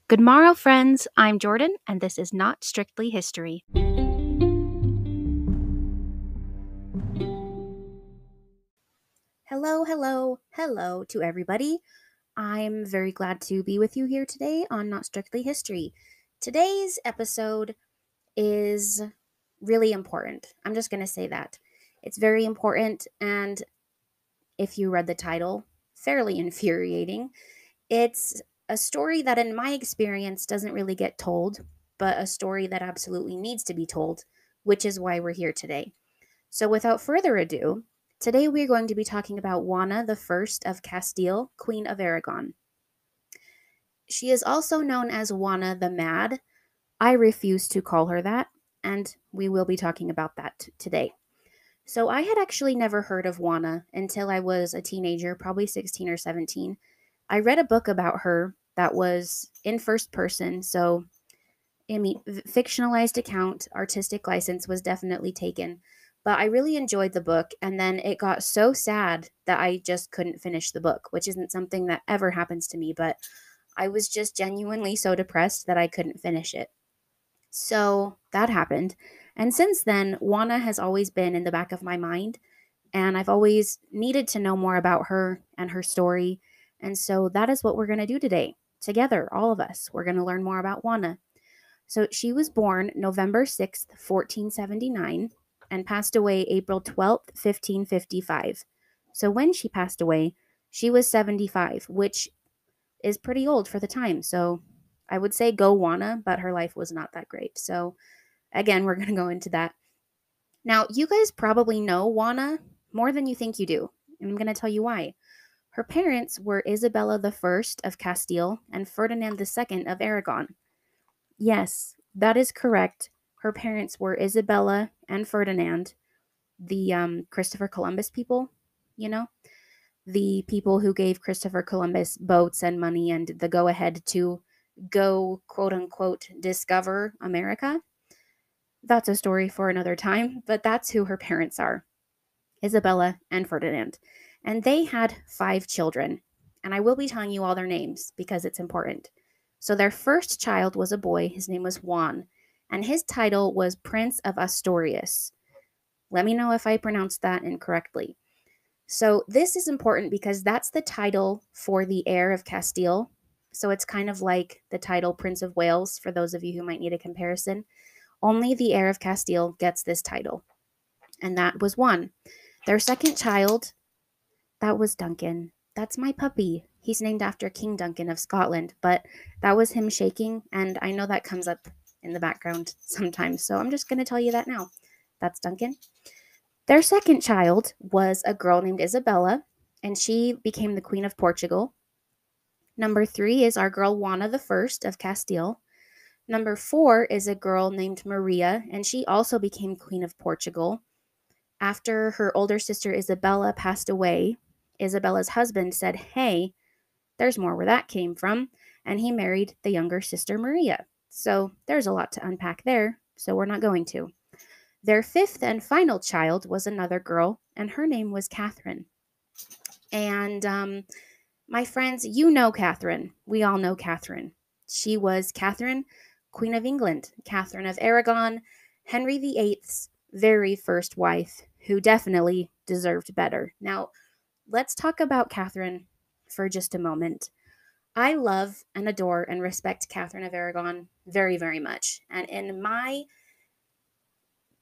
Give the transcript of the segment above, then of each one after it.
Good morrow, friends. I'm Jordan, and this is Not Strictly History. Hello to everybody. I'm very glad to be with you here today on Not Strictly History. Today's episode is really important. I'm just going to say that. It's very important, and if you read the title, fairly infuriating. It's a story that, in my experience, doesn't really get told, but a story that absolutely needs to be told, which is why we're here today. So, without further ado, today we're going to be talking about Juana the First of Castile, Queen of Aragon. She is also known as Juana the Mad. I refuse to call her that, and we will be talking about that today. So, I had actually never heard of Juana until I was a teenager, probably 16 or 17. I read a book about her that was in first person, so fictionalized account, artistic license was definitely taken. But I really enjoyed the book, and then it got so sad that I just couldn't finish the book, which isn't something that ever happens to me, but I was just genuinely so depressed that I couldn't finish it. So that happened. And since then, Juana has always been in the back of my mind, and I've always needed to know more about her and her story. And so that is what we're going to do today. Together, all of us, we're going to learn more about Juana. So she was born November 6th, 1479, and passed away April 12th, 1555. So when she passed away, she was 75, which is pretty old for the time. So I would say go Juana, but her life was not that great. So again, we're going to go into that. Now, you guys probably know Juana more than you think you do, and I'm going to tell you why. Her parents were Isabella I of Castile and Ferdinand II of Aragon. Yes, that is correct. Her parents were Isabella and Ferdinand, the Christopher Columbus people, the people who gave Christopher Columbus boats and money and the go ahead to go, quote unquote, discover America. That's a story for another time, but that's who her parents are, Isabella and Ferdinand. And they had 5 children, and I will be telling you all their names because it's important. So their first child was a boy. His name was Juan, and his title was Prince of Asturias. Let me know if I pronounced that incorrectly. So this is important because that's the title for the heir of Castile. So it's kind of like the title Prince of Wales, for those of you who might need a comparison. Only the heir of Castile gets this title, and that was Juan. Their second child, that was Duncan. That's my puppy. He's named after King Duncan of Scotland, but that was him shaking, and I know that comes up in the background sometimes, so I'm just going to tell you that now. That's Duncan. Their second child was a girl named Isabella, and she became the Queen of Portugal. Number 3 is our girl Juana the First of Castile. Number 4 is a girl named Maria, and she also became Queen of Portugal. After her older sister Isabella passed away, Isabella's husband said, hey, there's more where that came from, and he married the younger sister Maria. So there's a lot to unpack there, so we're not going to. Their 5th and final child was another girl, and her name was Catherine. And my friends, you know Catherine. We all know Catherine. She was Catherine, Queen of England, Catherine of Aragon, Henry VIII's very first wife, who definitely deserved better. Now, let's talk about Catherine for just a moment. I love and adore and respect Catherine of Aragon very, very much. And in my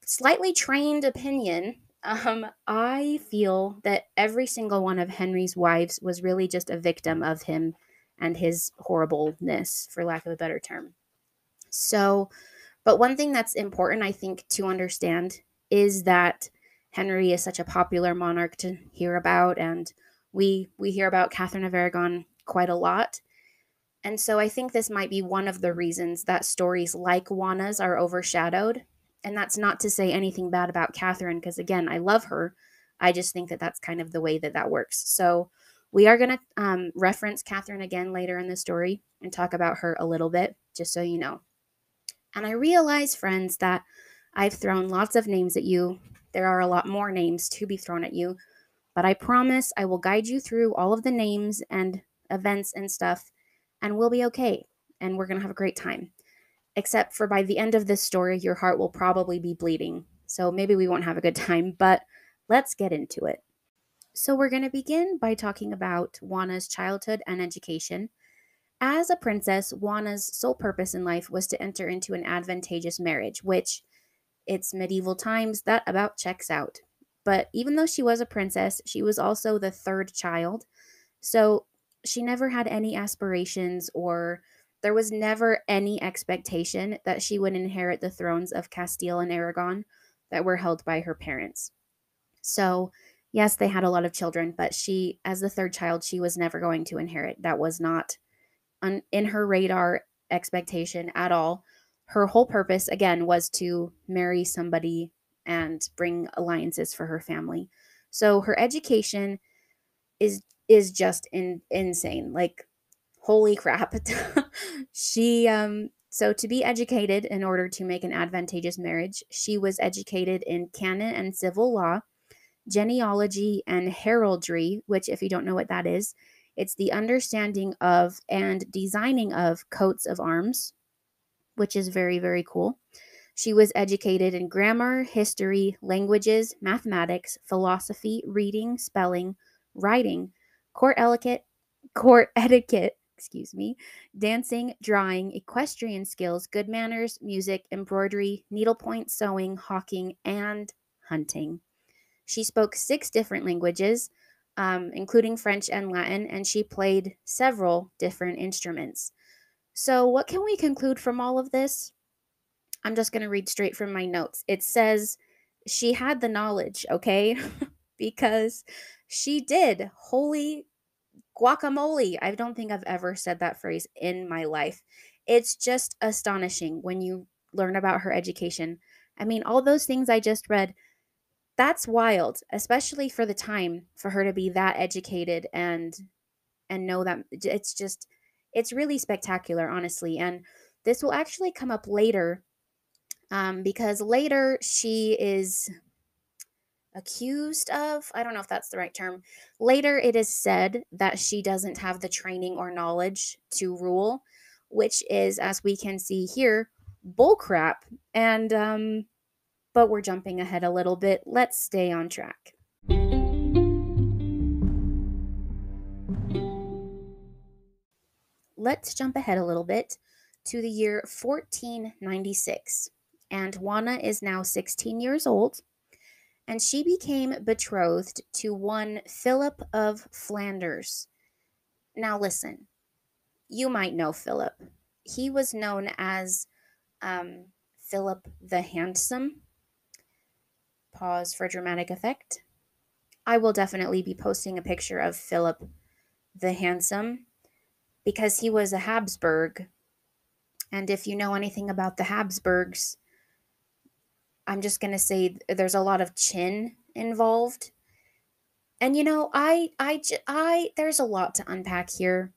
slightly trained opinion, I feel that every single one of Henry's wives was really just a victim of him and his horribleness, for lack of a better term. So, but one thing that's important, I think, to understand is that Henry is such a popular monarch to hear about, and we hear about Catherine of Aragon quite a lot. And so I think this might be one of the reasons that stories like Juana's are overshadowed. And that's not to say anything bad about Catherine, because again, I love her. I just think that that's kind of the way that that works. So we are going to reference Catherine again later in the story and talk about her a little bit, just so you know. And I realize, friends, that I've thrown lots of names at you. There are a lot more names to be thrown at you, but I promise I will guide you through all of the names and events and stuff, and we'll be okay. and we're going to have a great time. Except for by the end of this story, your heart will probably be bleeding. So maybe we won't have a good time, but let's get into it. So we're going to begin by talking about Juana's childhood and education. As a princess, Juana's sole purpose in life was to enter into an advantageous marriage, which it's medieval times, that about checks out. But even though she was a princess, she was also the third child. So she never had any aspirations, or there was never any expectation that she would inherit the thrones of Castile and Aragon that were held by her parents. So, yes, they had a lot of children, but she, as the third child, she was never going to inherit. That was not in her radar expectation at all. Her whole purpose, again, was to marry somebody and bring alliances for her family. So her education is just insane. Like, holy crap. She so to be educated in order to make an advantageous marriage, she was educated in canon and civil law, genealogy, and heraldry, which, if you don't know what that is, it's the understanding of and designing of coats of arms, which is very, very cool. She was educated in grammar, history, languages, mathematics, philosophy, reading, spelling, writing, court etiquette, court etiquette, excuse me, dancing, drawing, equestrian skills, good manners, music, embroidery, needlepoint, sewing, hawking, and hunting. She spoke 6 different languages, including French and Latin, and she played several different instruments. So, what can we conclude from all of this? I'm just going to read straight from my notes. It says she had the knowledge, okay? Because she did. Holy guacamole. I don't think I've ever said that phrase in my life. It's just astonishing when you learn about her education. I mean, all those things I just read, that's wild, especially for the time, for her to be that educated and know that it's really spectacular, honestly. And this will actually come up later, because later she is accused of, I don't know if that's the right term. Later, it is said that she doesn't have the training or knowledge to rule, which is, as we can see here, bullcrap. And, but we're jumping ahead a little bit. Let's stay on track. Let's jump ahead a little bit to the year 1496. And Juana is now 16 years old, and she became betrothed to one Philip of Flanders. Now, listen, you might know Philip. He was known as Philip the Handsome. Pause for dramatic effect. I will definitely be posting a picture of Philip the Handsome because he was a Habsburg. And if you know anything about the Habsburgs, I'm just going to say there's a lot of chin involved. And you know, there's a lot to unpack here.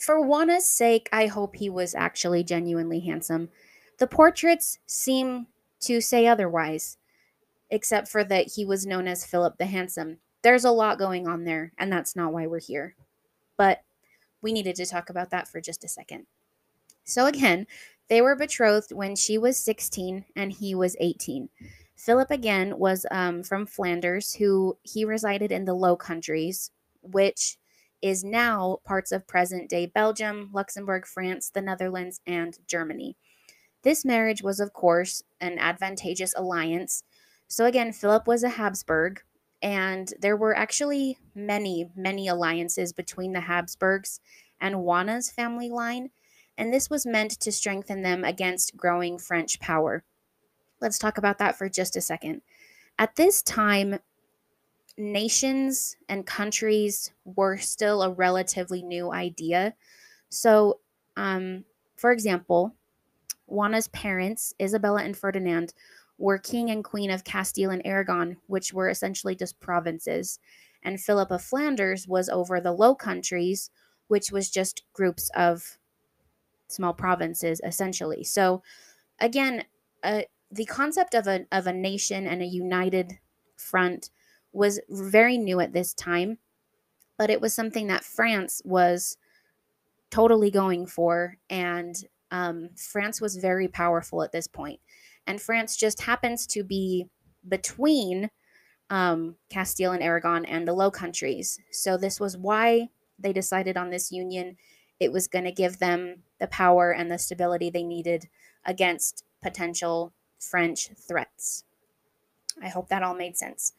For Juana's sake, I hope he was actually genuinely handsome. The portraits seem to say otherwise, except for that he was known as Philip the Handsome. There's a lot going on there, and that's not why we're here. But we needed to talk about that for just a second. So again, they were betrothed when she was 16 and he was 18. Philip, again, was from Flanders, who he resided in the Low Countries, which is now parts of present-day Belgium, Luxembourg, France, the Netherlands, and Germany. This marriage was, of course, an advantageous alliance. So again, Philip was a Habsburg, and there were actually many, many alliances between the Habsburgs and Juana's family line, and this was meant to strengthen them against growing French power. Let's talk about that for just a second. At this time, nations and countries were still a relatively new idea. So, for example, Juana's parents, Isabella and Ferdinand, were king and queen of Castile and Aragon, which were essentially just provinces. And Philip of Flanders was over the Low Countries, which was just groups of small provinces, essentially. So, again, the concept of a nation and a united front was very new at this time, but it was something that France was totally going for. And France was very powerful at this point. And France just happens to be between Castile and Aragon and the Low Countries. So this was why they decided on this union. It was going to give them the power and the stability they needed against potential French threats. I hope that all made sense.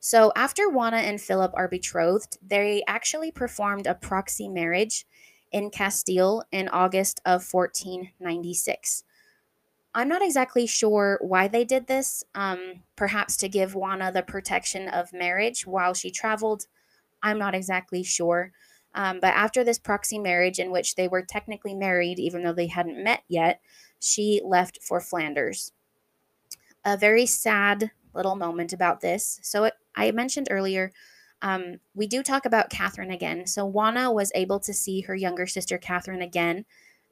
So after Juana and Philip are betrothed, they actually performed a proxy marriage in Castile in August of 1496. I'm not exactly sure why they did this. Perhaps to give Juana the protection of marriage while she traveled. I'm not exactly sure. But after this proxy marriage, in which they were technically married, even though they hadn't met yet, she left for Flanders. A very sad little moment about this. So I mentioned earlier, we do talk about Catherine again. So Juana was able to see her younger sister Catherine again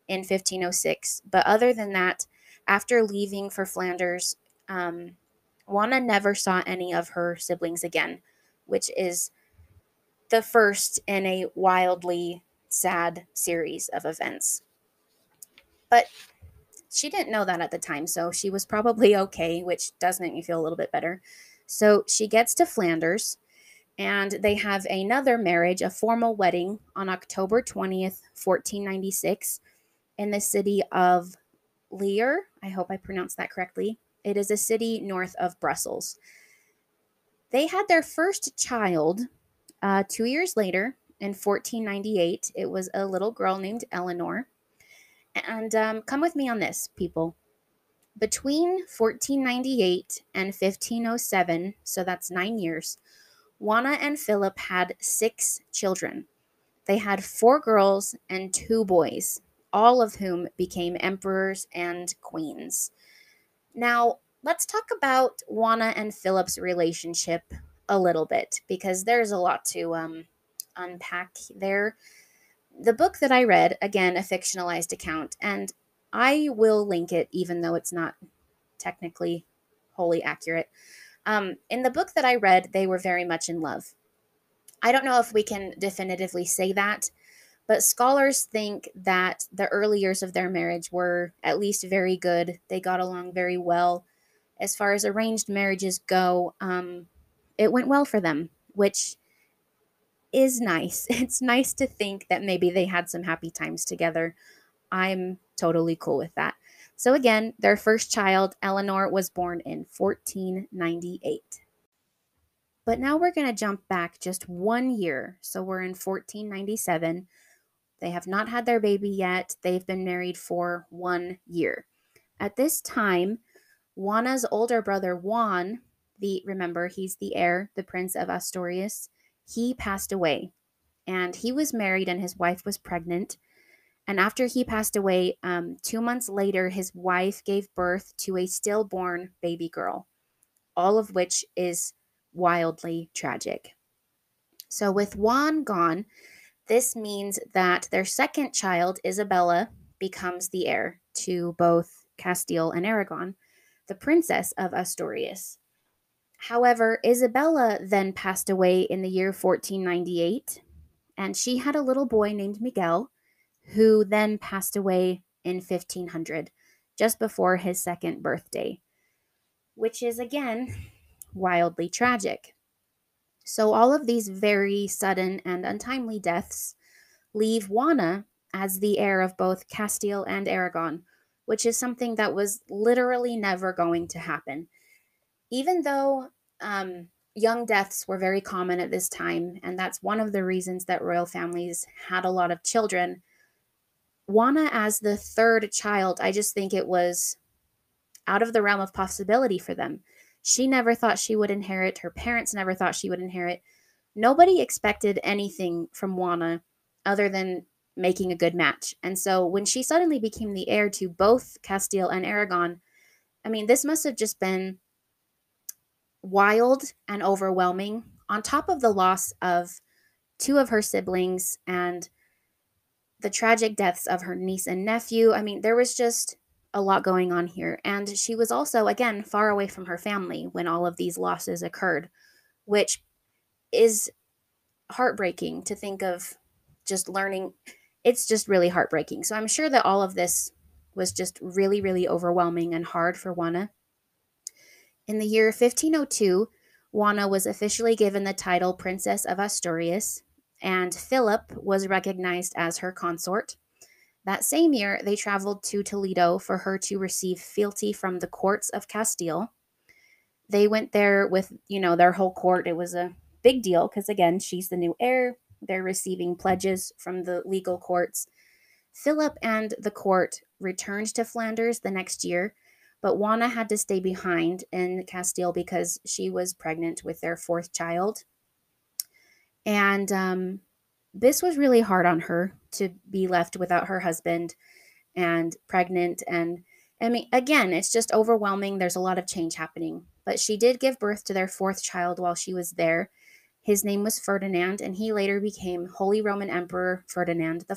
in 1506. But other than that, after leaving for Flanders, Juana never saw any of her siblings again, which is the first in a wildly sad series of events. But she didn't know that at the time, so she was probably okay, which does make me feel a little bit better. So she gets to Flanders, and they have another marriage, a formal wedding, on October 20th, 1496, in the city of Lier. I hope I pronounced that correctly. It is a city north of Brussels. They had their first child 2 years later in 1498. It was a little girl named Eleanor. And come with me on this, people. Between 1498 and 1507, so that's 9 years, Juana and Philip had 6 children. They had 4 girls and 2 boys, all of whom became emperors and queens. Now, let's talk about Juana and Philip's relationship a little bit, because there's a lot to unpack there. The book that I read, again, a fictionalized account, and I will link it even though it's not technically wholly accurate. In the book that I read, they were very much in love. I don't know if we can definitively say that, but scholars think that the early years of their marriage were at least very good. They got along very well. As far as arranged marriages go, it went well for them, which is nice. It's nice to think that maybe they had some happy times together. I'm totally cool with that. So again, their first child, Eleanor, was born in 1498. But now we're going to jump back just 1 year. So we're in 1497. They have not had their baby yet. They've been married for 1 year. At this time, Juana's older brother, Juan, remember, he's the heir, the Prince of Asturias, he passed away. And he was married and his wife was pregnant. And after he passed away, 2 months later, his wife gave birth to a stillborn baby girl, all of which is wildly tragic. So with Juan gone, this means that their second child, Isabella, becomes the heir to both Castile and Aragon, the Princess of Asturias. However, Isabella then passed away in the year 1498, and she had a little boy named Miguel, who then passed away in 1500, just before his second birthday, which is, again, wildly tragic. So all of these very sudden and untimely deaths leave Juana as the heir of both Castile and Aragon, which is something that was literally never going to happen. Even though young deaths were very common at this time, and that's one of the reasons that royal families had a lot of children, Juana, as the third child, I just think it was out of the realm of possibility for them. She never thought she would inherit. Her parents never thought she would inherit. Nobody expected anything from Juana other than making a good match. And so when she suddenly became the heir to both Castile and Aragon, I mean, this must have just been wild and overwhelming, on top of the loss of 2 of her siblings and the tragic deaths of her niece and nephew. I mean, there was just a lot going on here. And she was also, again, far away from her family when all of these losses occurred, which is heartbreaking to think of, just learning. it's just really heartbreaking. So I'm sure that all of this was just really, really overwhelming and hard for Juana. In the year 1502, Juana was officially given the title Princess of Asturias, and Philip was recognized as her consort. That same year, they traveled to Toledo for her to receive fealty from the courts of Castile. They went there with, their whole court. It was a big deal because, again, she's the new heir. They're receiving pledges from the legal courts. Philip and the court returned to Flanders the next year, but Juana had to stay behind in Castile because she was pregnant with their fourth child. And this was really hard on her to be left without her husband and pregnant. And I mean, again, it's just overwhelming. There's a lot of change happening. But she did give birth to their fourth child while she was there. His name was Ferdinand, and he later became Holy Roman Emperor Ferdinand I.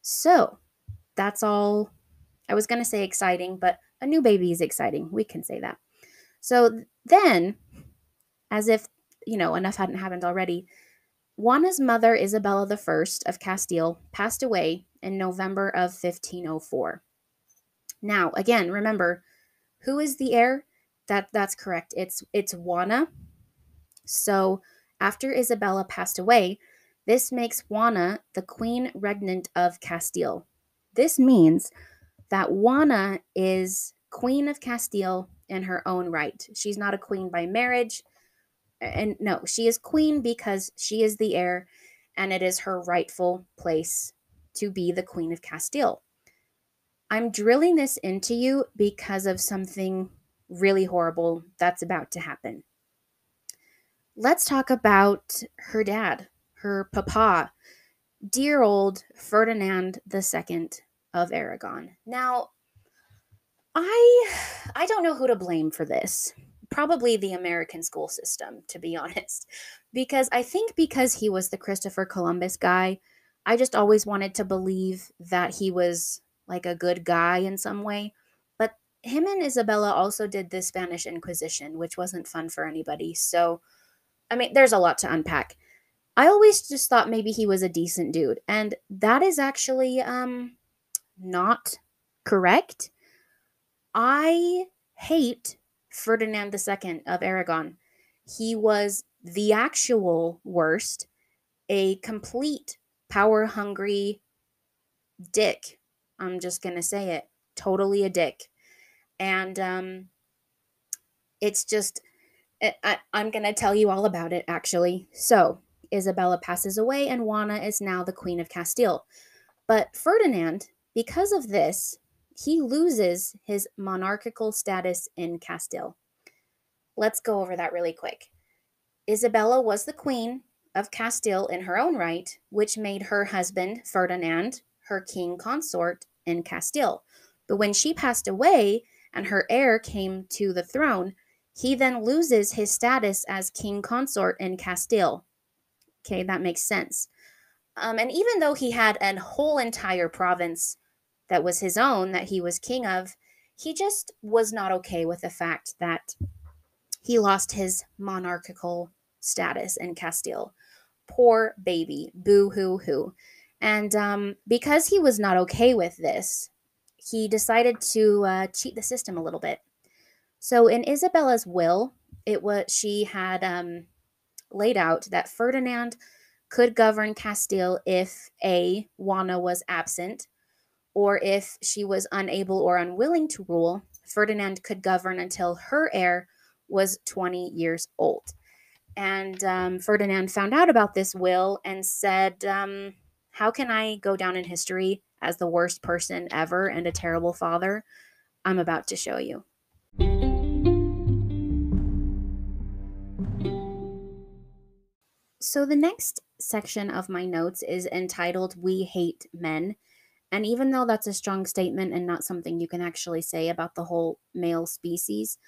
So that's all. I was going to say exciting, but a new baby is exciting. We can say that. So then, as if, enough hadn't happened already, Juana's mother, Isabella I of Castile, passed away in November of 1504. Now, again, remember, who is the heir? That's correct. It's Juana. So after Isabella passed away, this makes Juana the queen regnant of Castile. This means that Juana is queen of Castile in her own right. She's not a queen by marriage. And no, she is queen because she is the heir, and it is her rightful place to be the queen of Castile. I'm drilling this into you because of something really horrible that's about to happen. Let's talk about her dad, her papa, dear old Ferdinand II of Aragon. Now, I don't know who to blame for this. Probably the American school system, to be honest. Because I think because he was the Christopher Columbus guy, I just always wanted to believe that he was like a good guy in some way. But him and Isabella also did the Spanish Inquisition, which wasn't fun for anybody. So, I mean, there's a lot to unpack. I always just thought maybe he was a decent dude. And that is actually not correct. I hate Ferdinand II of Aragon. He was the actual worst, a complete power-hungry dick. I'm just going to say it. Totally a dick. And it's just, I'm going to tell you all about it, actually. So, Isabella passes away, and Juana is now the Queen of Castile. But Ferdinand, because of this, he loses his monarchical status in Castile. Let's go over that really quick. Isabella was the queen of Castile in her own right, which made her husband, Ferdinand, her king consort in Castile. But when she passed away and her heir came to the throne, he then loses his status as king consort in Castile. Okay, that makes sense. And even though he had a whole entire province that was his own, that he was king of, he just was not okay with the fact that he lost his monarchical status in Castile. Poor baby. Boo-hoo-hoo. And because he was not okay with this, he decided to cheat the system a little bit. So in Isabella's will, she had laid out that Ferdinand could govern Castile if A, Juana was absent, or if she was unable or unwilling to rule, Ferdinand could govern until her heir was 20 years old. And Ferdinand found out about this will and said, how can I go down in history as the worst person ever and a terrible father? I'm about to show you. So the next section of my notes is entitled We Hate Men. And even though that's a strong statement and not something you can actually say about the whole male species,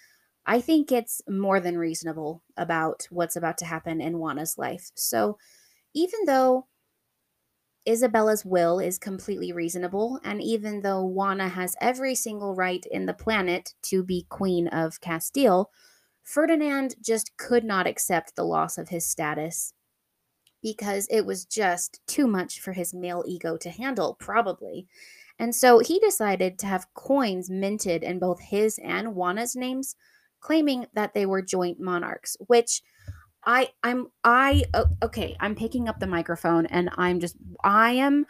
I think it's more than reasonable about what's about to happen in Juana's life. So even though Isabella's will is completely reasonable, and even though Juana has every single right in the planet to be Queen of Castile, Ferdinand just could not accept the loss of his status. because it was just too much for his male ego to handle, probably. And so he decided to have coins minted in both his and Juana's names, claiming that they were joint monarchs, which okay, I'm picking up the microphone and I am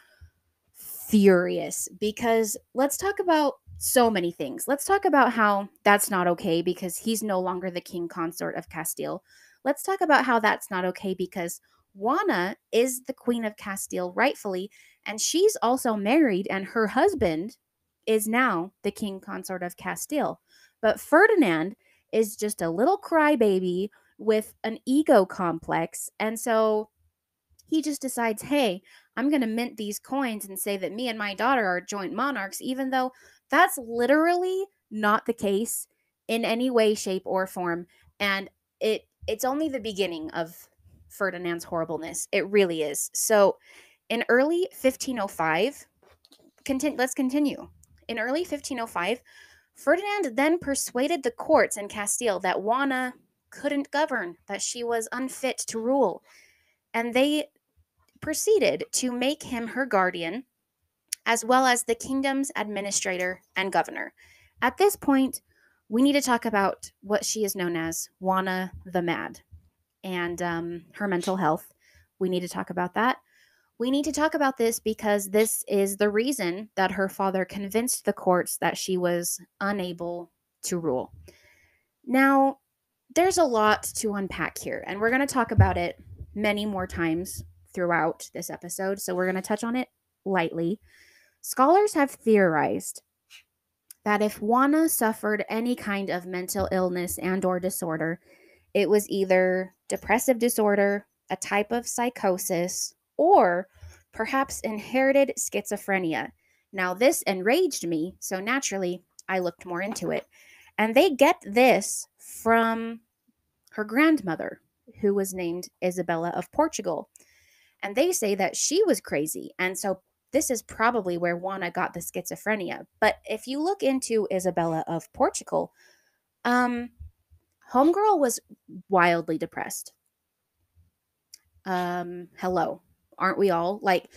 furious because let's talk about so many things. Let's talk about how that's not okay because he's no longer the king consort of Castile. Let's talk about how that's not okay because Juana is the queen of Castile rightfully, and she's also married, and her husband is now the king consort of Castile. But Ferdinand is just a little crybaby with an ego complex, and so he just decides, hey, I'm going to mint these coins and say that me and my daughter are joint monarchs, even though that's literally not the case in any way, shape, or form. And it's only the beginning of Ferdinand's horribleness. It really is. So in early 1505, let's continue. In early 1505, Ferdinand then persuaded the courts in Castile that Juana couldn't govern, that she was unfit to rule. And they proceeded to make him her guardian, as well as the kingdom's administrator and governor. At this point, we need to talk about what she is known as, Juana the Mad, and her mental health. We need to talk about that. We need to talk about this because this is the reason that her father convinced the courts that she was unable to rule. Now, there's a lot to unpack here, and we're going to talk about it many more times throughout this episode, so we're going to touch on it lightly. Scholars have theorized that if Juana suffered any kind of mental illness and or disorder, it was either depressive disorder, a type of psychosis, or perhaps inherited schizophrenia. Now, this enraged me, so naturally, I looked more into it. And they get this from her grandmother, who was named Isabella of Portugal. And they say that she was crazy. And so this is probably where Juana got the schizophrenia. But if you look into Isabella of Portugal, Homegirl was wildly depressed. Hello. Aren't we all? Like,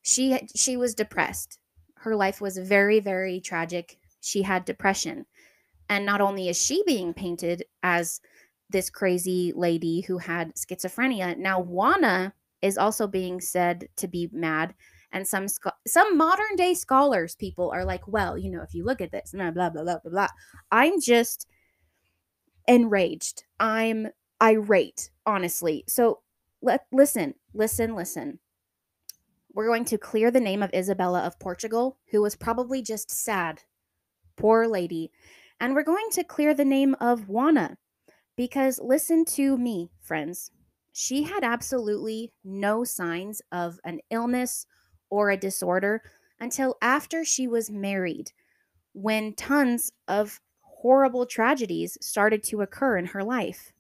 she was depressed. Her life was very, very tragic. She had depression. And not only is she being painted as this crazy lady who had schizophrenia, now Juana is also being said to be mad. And some modern day scholars, people are like, well, you know, if you look at this, blah, blah, blah, blah, blah. I'm just enraged. I'm irate, honestly. So listen. We're going to clear the name of Isabella of Portugal, who was probably just sad. Poor lady. And we're going to clear the name of Juana, because listen to me, friends. She had absolutely no signs of an illness or a disorder until after she was married, when tons of horrible tragedies started to occur in her life.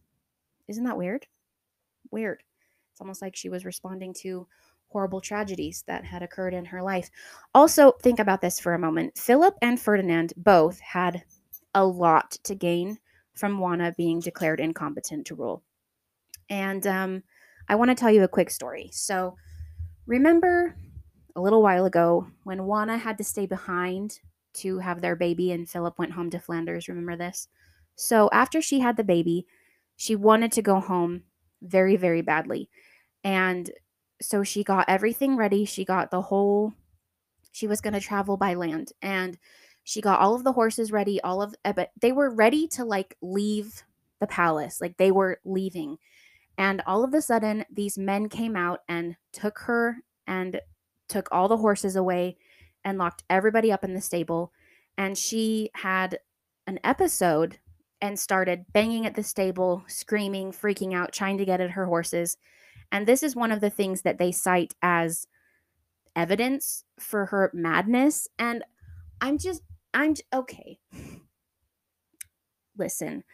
Isn't that weird? Weird. It's almost like she was responding to horrible tragedies that had occurred in her life. Also, think about this for a moment. Philip and Ferdinand both had a lot to gain from Juana being declared incompetent to rule. And I want to tell you a quick story. So, remember a little while ago when Juana had to stay behind to have their baby and Philip went home to Flanders? Remember this? So, after she had the baby, she wanted to go home very, very badly. And so she got everything ready. She was going to travel by land, and she got all of the horses ready, but they were ready to like leave the palace. Like they were leaving. And all of a sudden, these men came out and took her and took all the horses away and locked everybody up in the stable. And she had an episode and started banging at the stable, screaming, freaking out, trying to get at her horses. And this is one of the things that they cite as evidence for her madness. And I'm okay. Listen,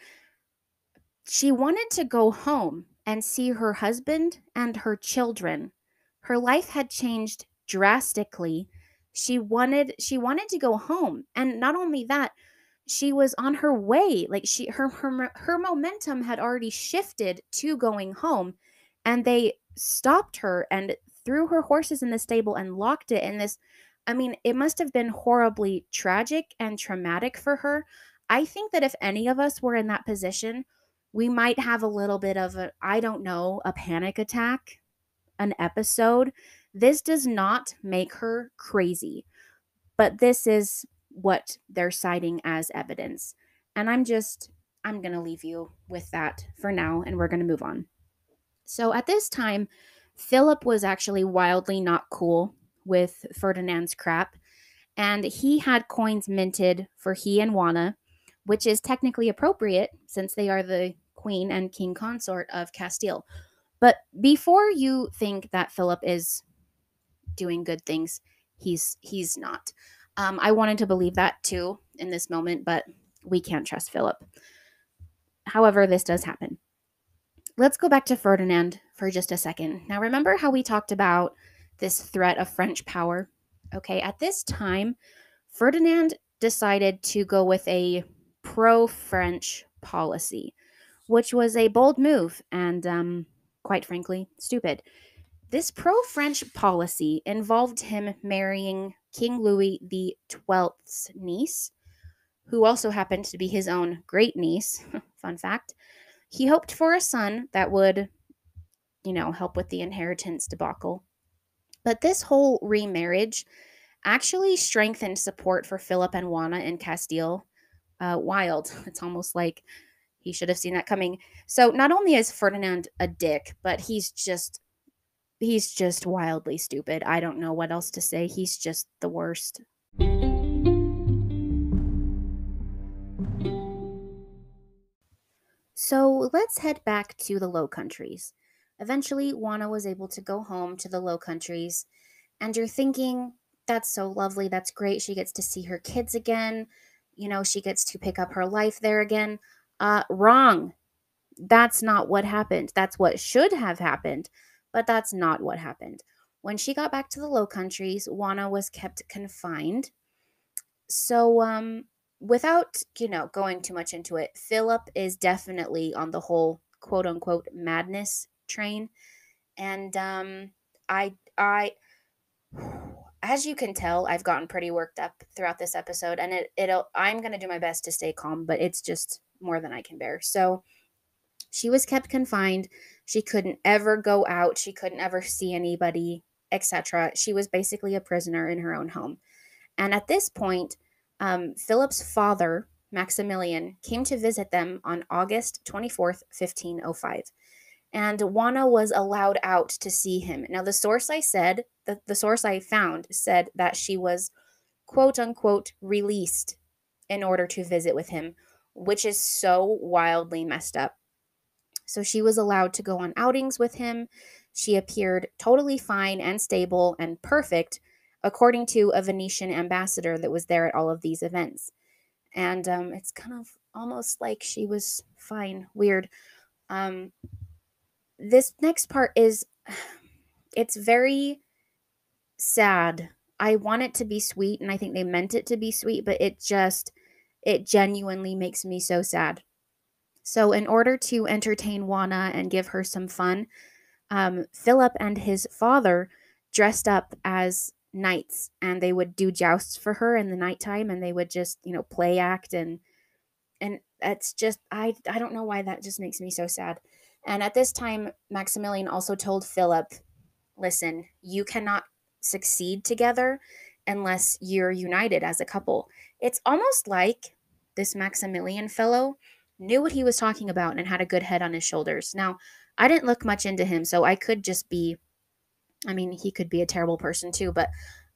she wanted to go home and see her husband and her children. Her life had changed drastically. She wanted to go home. And not only that, she was on her way. Like her momentum had already shifted to going home. And they stopped her and threw her horses in the stable and locked it in this. I mean, it must have been horribly tragic and traumatic for her. I think that if any of us were in that position, we might have a little bit of a, I don't know, a panic attack, an episode. This does not make her crazy, but this is what they're citing as evidence. And I'm going to leave you with that for now, and we're going to move on. So at this time, Philip was actually wildly not cool with Ferdinand's crap, and he had coins minted for he and Juana, which is technically appropriate since they are the queen and king consort of Castile. But before you think that Philip is doing good things, he's not. I wanted to believe that too in this moment, but we can't trust Philip. However, this does happen. Let's go back to Ferdinand for just a second. Now, remember how we talked about this threat of French power? Okay, at this time, Ferdinand decided to go with a pro-French policy, which was a bold move and, quite frankly, stupid. This pro-French policy involved him marrying King Louis the XII's niece, who also happened to be his own great niece. Fun fact. He hoped for a son that would, help with the inheritance debacle. But this whole remarriage actually strengthened support for Philip and Juana in Castile. Wild. It's almost like he should have seen that coming. So not only is Ferdinand a dick, but he's just wildly stupid. I don't know what else to say. He's just the worst. So let's head back to the Low Countries. Eventually, Juana was able to go home to the Low Countries, and you're thinking, that's so lovely, that's great, she gets to see her kids again, she gets to pick up her life there again. Wrong. That's not what happened. That's what should have happened, but that's not what happened. When she got back to the Low Countries, Juana was kept confined. So, without, going too much into it, Philip is definitely on the whole quote unquote madness train. And, I, as you can tell, I've gotten pretty worked up throughout this episode, and I'm going to do my best to stay calm, but it's just more than I can bear. So, she was kept confined. She couldn't ever go out. She couldn't ever see anybody, etc. She was basically a prisoner in her own home. And at this point, Philip's father, Maximilian, came to visit them on August 24th, 1505. And Juana was allowed out to see him. Now, the source I found said that she was, quote unquote, released in order to visit with him, which is so wildly messed up. So she was allowed to go on outings with him. She appeared totally fine and stable and perfect, according to a Venetian ambassador that was there at all of these events. And it's kind of almost like she was fine. Weird. This next part it's very sad. I want it to be sweet, and I think they meant it to be sweet, but it genuinely makes me so sad. So in order to entertain Juana and give her some fun, Philip and his father dressed up as knights, and they would do jousts for her in the nighttime, and they would just, play act, and that's just, I don't know why that just makes me so sad. And at this time, Maximilian also told Philip, listen, you cannot succeed together unless you're united as a couple. It's almost like this Maximilian fellow knew what he was talking about and had a good head on his shoulders. Now, I didn't look much into him, so he could be a terrible person too, but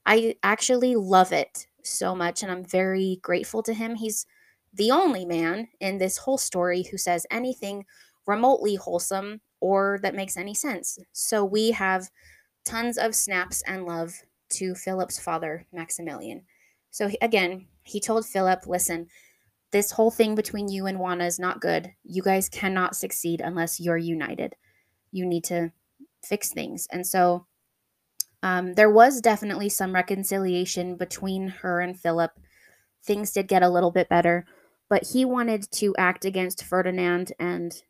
I actually love it so much, and I'm very grateful to him. He's the only man in this whole story who says anything remotely wholesome or that makes any sense. So we have tons of snaps and love to Philip's father, Maximilian. So again, he told Philip, listen, this whole thing between you and Juana is not good. You guys cannot succeed unless you're united. You need to fix things. And so there was definitely some reconciliation between her and Philip. Things did get a little bit better, but he wanted to act against Ferdinand and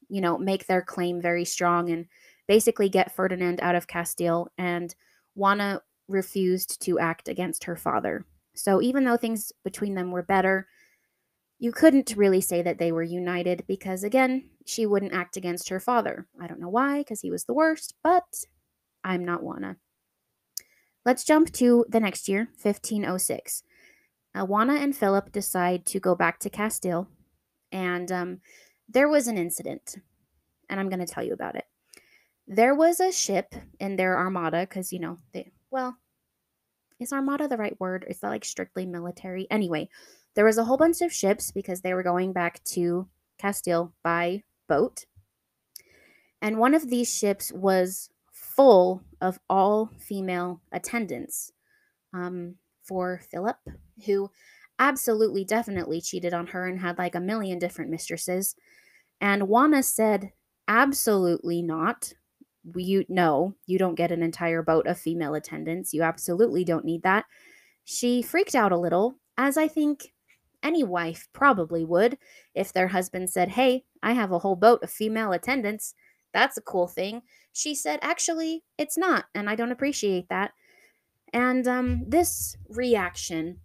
make their claim very strong and basically get Ferdinand out of Castile. And Juana refused to act against her father. So even though things between them were better, you couldn't really say that they were united because, again, she wouldn't act against her father. I don't know why, because he was the worst, but I'm not Juana. Let's jump to the next year, 1506. Juana and Philip decide to go back to Castile, and there was an incident, and I'm going to tell you about it. There was a ship in their armada, because, is armada the right word? Is that like strictly military? Anyway, there was a whole bunch of ships because they were going back to Castile by boat. And one of these ships was full of all female attendants for Philip, who absolutely, definitely cheated on her and had like a million different mistresses. And Juana said, absolutely not. No, you don't get an entire boat of female attendants. You absolutely don't need that. She freaked out a little, as I think any wife probably would if their husband said, hey, I have a whole boat of female attendants. That's a cool thing. She said, actually, it's not, and I don't appreciate that. And this reaction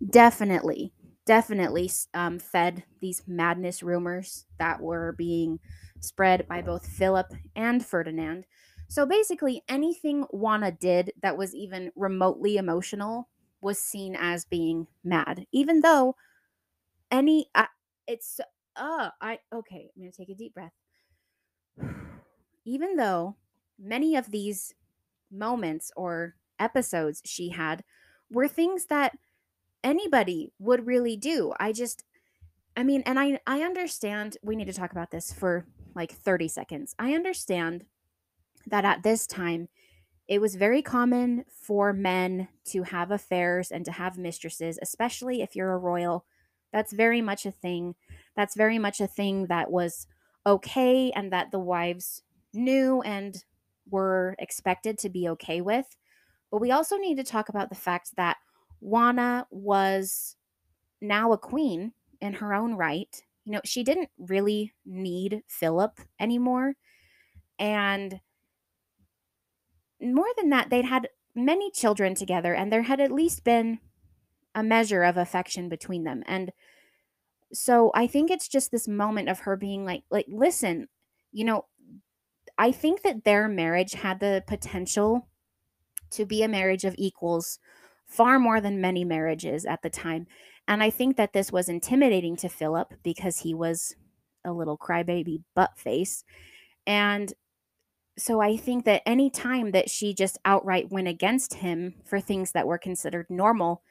definitely fed these madness rumors that were being spread by both Philip and Ferdinand. So basically, anything Juana did that was even remotely emotional was seen as being mad, even though it's okay, I'm gonna take a deep breath. Even though many of these moments or episodes she had were things that anybody would really do. I understand. We need to talk about this for like 30 seconds. I understand that at this time, it was very common for men to have affairs and to have mistresses, especially if you're a royal. That's very much a thing. That's very much a thing that was okay and that the wives knew and were expected to be okay with. But we also need to talk about the fact that Juana was now a queen in her own right. She didn't really need Philip anymore. And more than that, they'd had many children together, and there had at least been a measure of affection between them. And so I think it's just this moment of her being like, listen, I think that their marriage had the potential to be a marriage of equals far more than many marriages at the time. And I think that this was intimidating to Philip because he was a little crybaby butt face. And so I think that any time that she just outright went against him for things that were considered normal,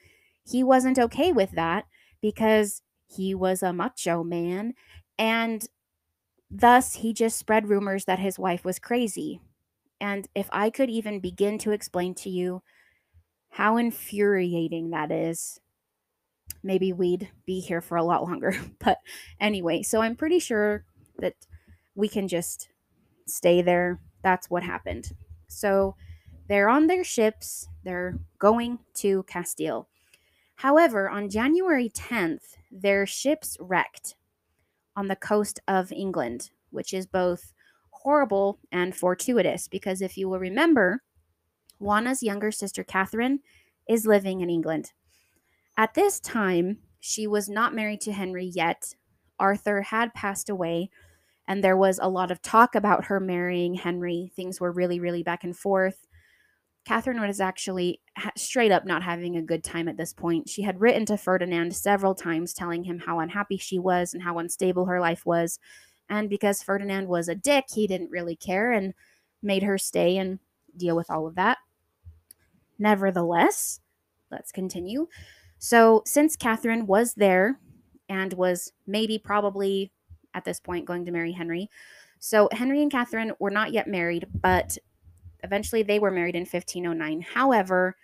he wasn't okay with that because he was a macho man. And thus, he just spread rumors that his wife was crazy. And if I could even begin to explain to you how infuriating that is, maybe we'd be here for a lot longer. But anyway, so I'm pretty sure that we can just stay there. That's what happened. So they're on their ships, they're going to Castile. However, on January 10th, their ships wrecked on the coast of England, which is both horrible and fortuitous because if you will remember, Juana's younger sister Catherine is living in England. At this time, she was not married to Henry yet. Arthur had passed away, and there was a lot of talk about her marrying Henry. Things were really, really back and forth. Catherine was actually straight up not having a good time at this point. She had written to Ferdinand several times telling him how unhappy she was and how unstable her life was. And because Ferdinand was a dick, he didn't really care and made her stay and deal with all of that. Nevertheless, let's continue. So, since Catherine was there and was maybe probably at this point going to marry Henry, so Henry and Catherine were not yet married, but eventually they were married in 1509. However,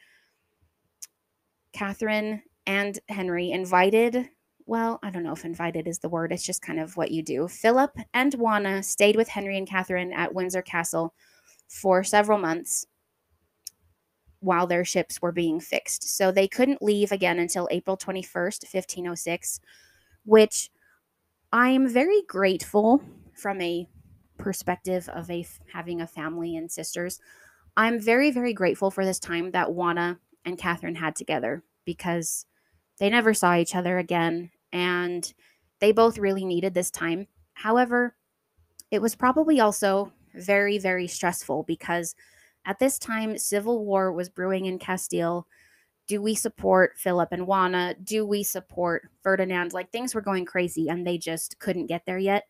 Catherine and Henry invited, well, I don't know if invited is the word, it's just kind of what you do. Philip and Juana stayed with Henry and Catherine at Windsor Castle for several months while their ships were being fixed. So they couldn't leave again until April 21st, 1506, which I'm very grateful from a perspective of having a family and sisters, I'm very, very grateful for this time that Juana and Catherine had together, because they never saw each other again, and they both really needed this time. However, it was probably also very, very stressful, because at this time, civil war was brewing in Castile. Do we support Philip and Juana? Do we support Ferdinand? Like, things were going crazy and they just couldn't get there yet.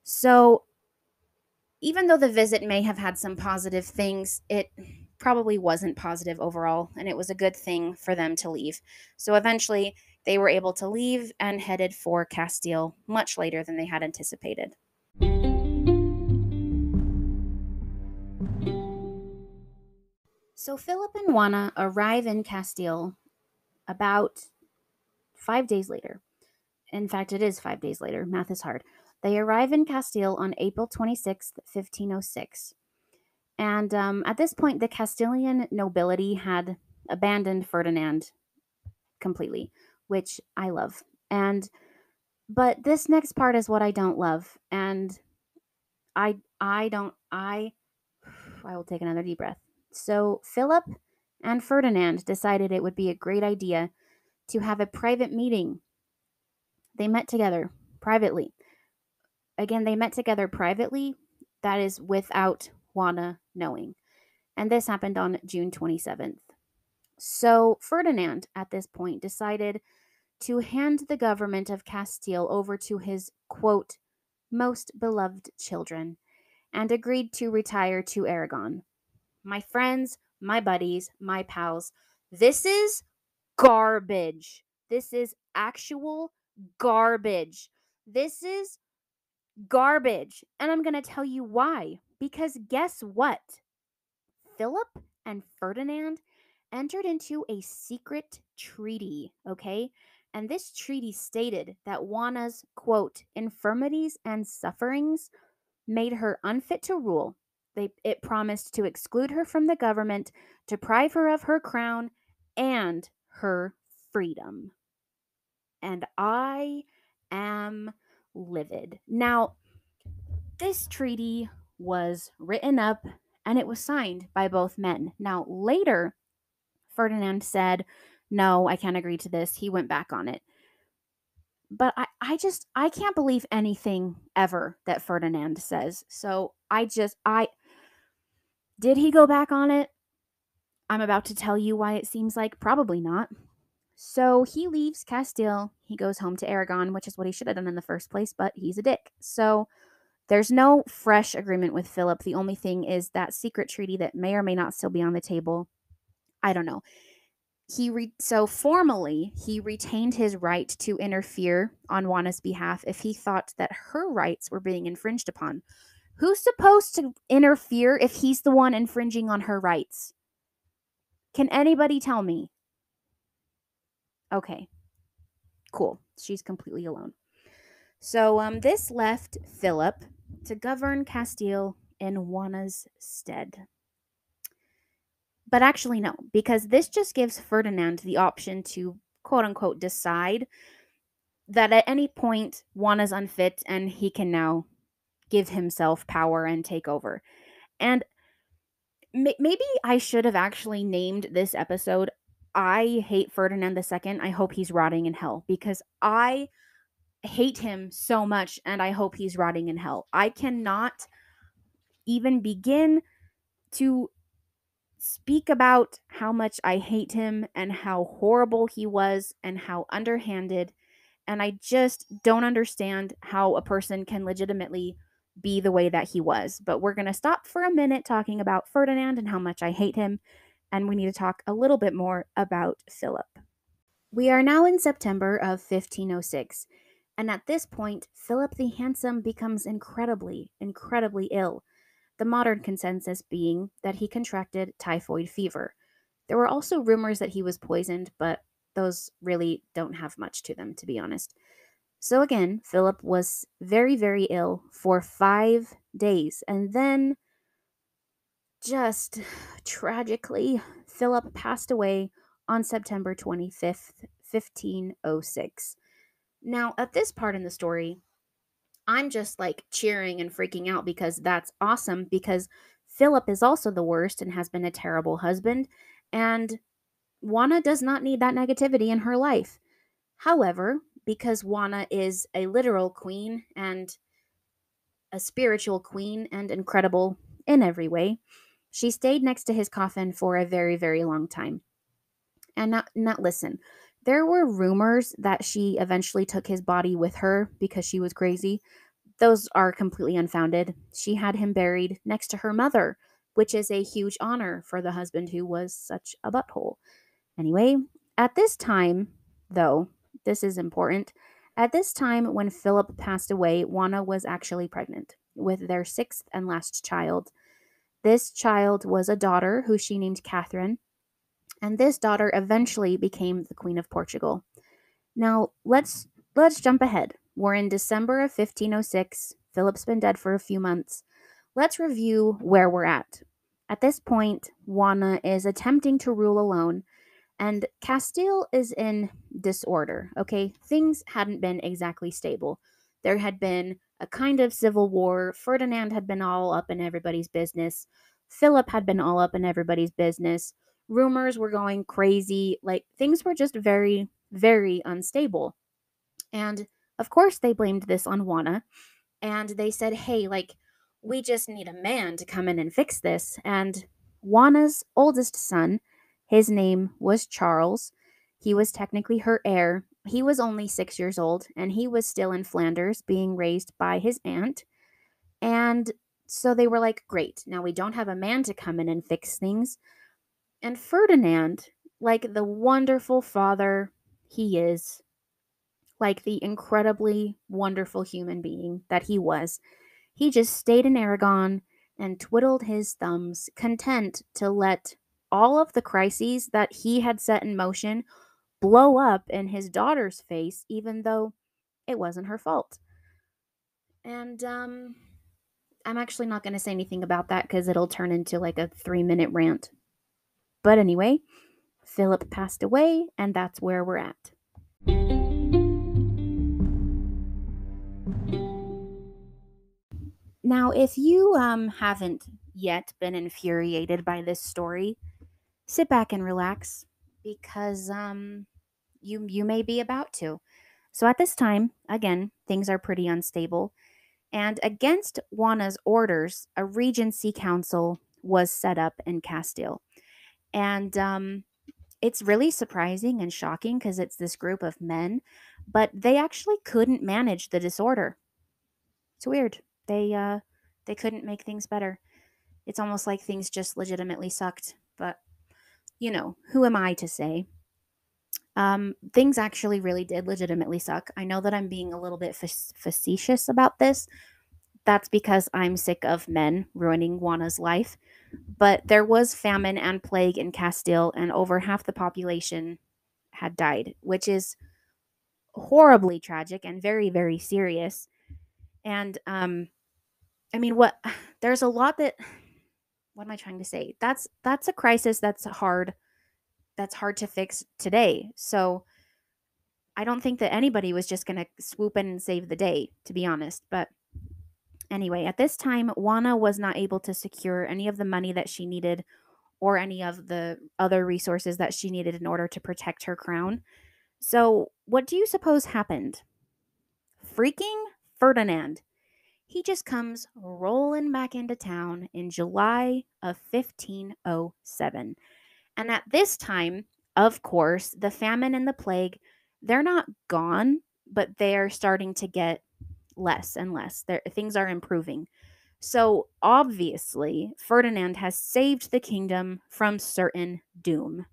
So even though the visit may have had some positive things, it probably wasn't positive overall, and it was a good thing for them to leave. So eventually, they were able to leave and headed for Castile much later than they had anticipated. So Philip and Juana arrive in Castile about 5 days later. In fact, it is 5 days later. Math is hard. They arrive in Castile on April 26th, 1506. And at this point, the Castilian nobility had abandoned Ferdinand completely, which I love. But this next part is what I don't love. And I will take another deep breath. So Philip and Ferdinand decided it would be a great idea to have a private meeting. They met together privately. Again, they met together privately, that is without Juana knowing. And this happened on June 27th. So Ferdinand, at this point, decided to hand the government of Castile over to his, quote, most beloved children, and agreed to retire to Aragon. My friends, my buddies, my pals, this is garbage. This is actual garbage. This is garbage. And I'm going to tell you why. Because guess what? Philip and Ferdinand entered into a secret treaty, okay? And this treaty stated that Juana's, quote, infirmities and sufferings made her unfit to rule. It promised to exclude her from the government, deprive her of her crown and her freedom. And I am livid. Now, this treaty was written up and it was signed by both men. Now, later, Ferdinand said, no, I can't agree to this. He went back on it. But I can't believe anything ever that Ferdinand says. So did he go back on it? I'm about to tell you why it seems like probably not. So he leaves Castile. He goes home to Aragon, which is what he should have done in the first place, but he's a dick. So there's no fresh agreement with Philip. The only thing is that secret treaty that may or may not still be on the table. I don't know. So formally, he retained his right to interfere on Juana's behalf if he thought that her rights were being infringed upon. Who's supposed to interfere if he's the one infringing on her rights? Can anybody tell me? Okay, cool. She's completely alone. So this left Philip to govern Castile in Juana's stead. But actually, no, because this just gives Ferdinand the option to, quote unquote, decide that at any point Juana's unfit and he can now give himself power and take over. And maybe I should have actually named this episode, I Hate Ferdinand II. I hope he's rotting in hell, because I hate him so much and I hope he's rotting in hell. I cannot even begin to speak about how much I hate him and how horrible he was and how underhanded. And I just don't understand how a person can legitimately be the way that he was. But we're going to stop for a minute talking about Ferdinand and how much I hate him. And we need to talk a little bit more about Philip. We are now in September of 1506. And at this point, Philip the Handsome becomes incredibly, incredibly ill. The modern consensus being that he contracted typhoid fever. There were also rumors that he was poisoned, but those really don't have much to them, to be honest. So again, Philip was very, very ill for 5 days. And then, just tragically, Philip passed away on September 25th, 1506. Now, at this part in the story, I'm just like cheering and freaking out because that's awesome, because Philip is also the worst and has been a terrible husband, and Juana does not need that negativity in her life. However, because Juana is a literal queen and a spiritual queen and incredible in every way, she stayed next to his coffin for a very, very long time. And not listen. There were rumors that she eventually took his body with her because she was crazy. Those are completely unfounded. She had him buried next to her mother, which is a huge honor for the husband who was such a butthole. Anyway, at this time, though, this is important. At this time, when Philip passed away, Juana was actually pregnant with their sixth and last child. This child was a daughter who she named Catherine, and this daughter eventually became the Queen of Portugal. Now, let's jump ahead. We're in December of 1506. Philip's been dead for a few months. Let's review where we're at. At this point, Juana is attempting to rule alone, and Castile is in disorder, okay? Things hadn't been exactly stable. There had been a kind of civil war. Ferdinand had been all up in everybody's business. Philip had been all up in everybody's business. Rumors were going crazy. Like, things were just very, very unstable. And of course, they blamed this on Juana. And they said, hey, like, we just need a man to come in and fix this. And Juana's oldest son, his name was Charles. He was technically her heir. He was only 6 years old, and he was still in Flanders being raised by his aunt. And so they were like, great, now we don't have a man to come in and fix things. And Ferdinand, like the wonderful father he is, like the incredibly wonderful human being that he was, he just stayed in Aragon and twiddled his thumbs, content to let all of the crises that he had set in motion blow up in his daughter's face, even though it wasn't her fault. And I'm actually not going to say anything about that because it'll turn into like a 3-minute rant. But anyway, Philip passed away, and that's where we're at. Now, if you haven't yet been infuriated by this story, sit back and relax, because you may be about to. So at this time, again, things are pretty unstable, and against Juana's orders, a regency council was set up in Castile. And it's really surprising and shocking because it's this group of men, but they actually couldn't manage the disorder. It's weird. They couldn't make things better. It's almost like things just legitimately sucked. But who am I to say? Things actually really did legitimately suck. I know that I'm being a little bit facetious about this. That's because I'm sick of men ruining Juana's life. But there was famine and plague in Castile, and over half the population had died, which is horribly tragic and very, very serious. And I mean, there's a lot that, what am I trying to say? That's a crisis that's hard to fix today. So I don't think that anybody was just going to swoop in and save the day, to be honest. But anyway, at this time, Juana was not able to secure any of the money that she needed or any of the other resources that she needed in order to protect her crown. So, what do you suppose happened? Freaking Ferdinand. He just comes rolling back into town in July of 1507. And at this time, of course, the famine and the plague, they're not gone, but they're starting to get less and less. Things are improving. So obviously, Ferdinand has saved the kingdom from certain doom.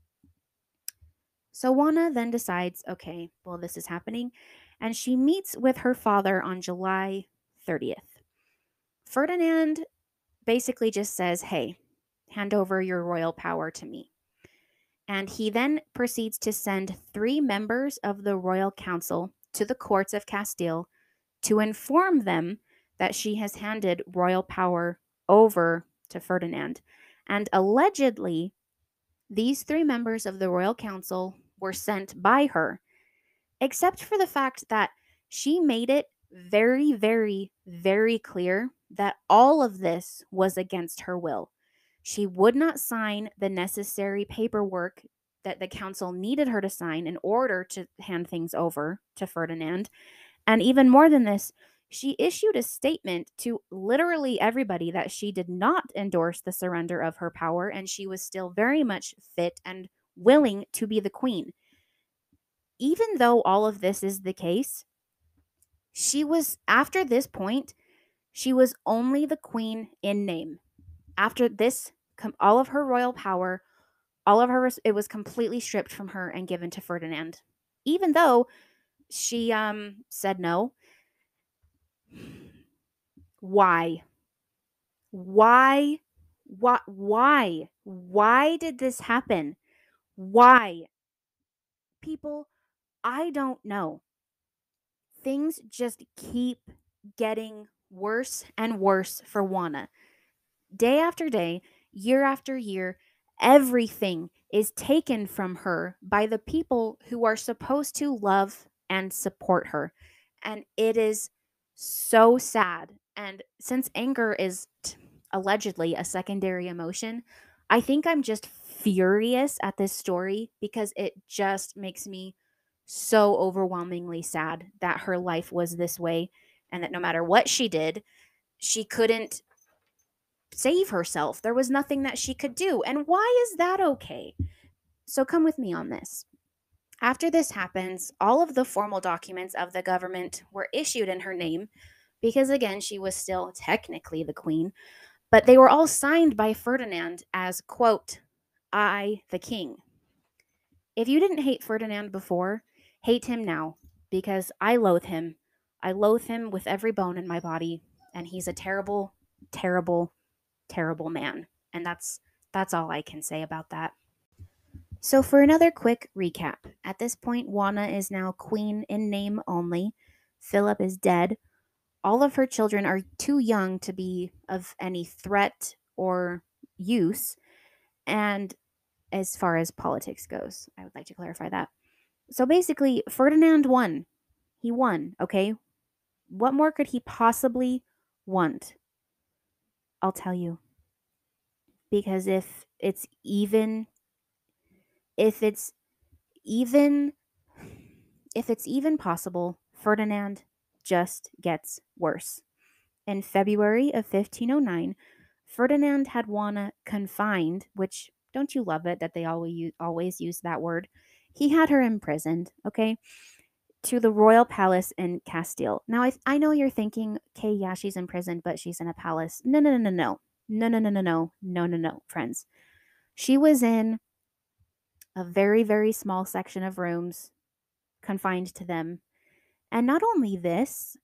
So Juana then decides, okay, well, this is happening, and she meets with her father on July 30th. Ferdinand basically just says, hey, hand over your royal power to me. And he then proceeds to send 3 members of the royal council to the courts of Castile to inform them that she has handed royal power over to Ferdinand. And allegedly, these 3 members of the royal council were sent by her, except for the fact that she made it very, very, very clear that all of this was against her will. She would not sign the necessary paperwork that the council needed her to sign in order to hand things over to Ferdinand. And even more than this, she issued a statement to literally everybody that she did not endorse the surrender of her power and she was still very much fit and willing to be the queen. Even though all of this is the case, she was, after this point, she was only the queen in name. After this, all of her royal power, all of her, it was completely stripped from her and given to Ferdinand. Even though she said no. Why? Why? Why did this happen? Why? People, I don't know. Things just keep getting worse and worse for Juana. Day after day, year after year, everything is taken from her by the people who are supposed to love and support her. And it is so sad. And since anger is allegedly a secondary emotion, I think I'm just furious at this story because it just makes me so overwhelmingly sad that her life was this way and that no matter what she did, she couldn't save herself. There was nothing that she could do. And why is that okay? So come with me on this. After this happens, all of the formal documents of the government were issued in her name because, again, she was still technically the queen, but they were all signed by Ferdinand as, quote, I, the king. If you didn't hate Ferdinand before, hate him now because I loathe him. I loathe him with every bone in my body, and he's a terrible, terrible, terrible man. And that's all I can say about that. So for another quick recap, at this point Juana is now queen in name only. Philip is dead. All of her children are too young to be of any threat or use. And as far as politics goes, I would like to clarify that. So basically, Ferdinand won. He won, okay? What more could he possibly want? I'll tell you. Because if it's even possible, Ferdinand just gets worse. In February of 1509, Ferdinand had Juana confined, which, don't you love it that they always use that word? He had her imprisoned, okay, to the royal palace in Castile. Now, I know you're thinking, okay, yeah, she's imprisoned, but she's in a palace. No, no, no, no, no. No, no, no, no, no. No, no, no, friends. She was in a very, very small section of rooms confined to them. And not only this,